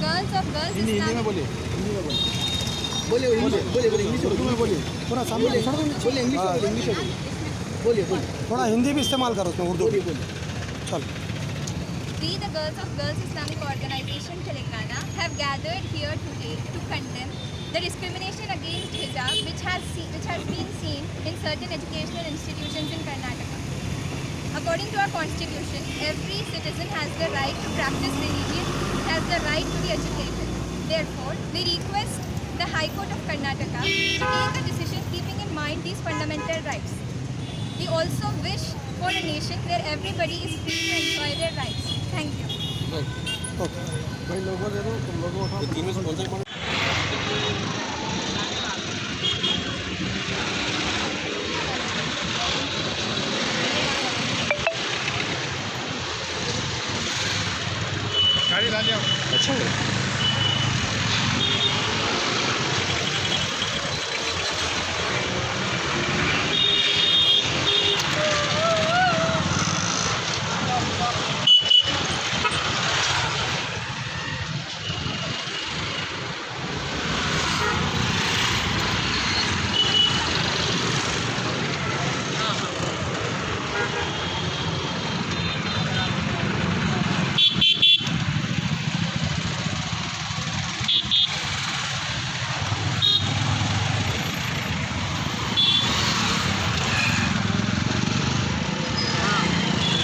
girls of Girls Hindi Islamic में बोलिए, हिंदी में बोलिए, बोलिए इंग्लिश में बोलिए, थोड़ा सामने बोलिए इंग्लिश में बोलिए, बोलिए थोड़ा हिंदी भी इस्तेमाल करो उसमें, उर्दू भी बोलिए। चलो। We, the girls of Girls Islamic Organization Telangana, have gathered here today to condemn the discrimination against hijab which has been seen in certain educational institutions in Karnataka. According to our constitution, every citizen has the right to practice religion, has the right to be educated. Therefore, we request the High Court of Karnataka to take a decision keeping in mind these fundamental rights. We also wish for a nation where everybody is free to enjoy their rights. Thank you. भाई लोगों दे दो, तुम लोगों उठाओ। तीन में से कौन सा गाड़ी ला लिया। अच्छा है।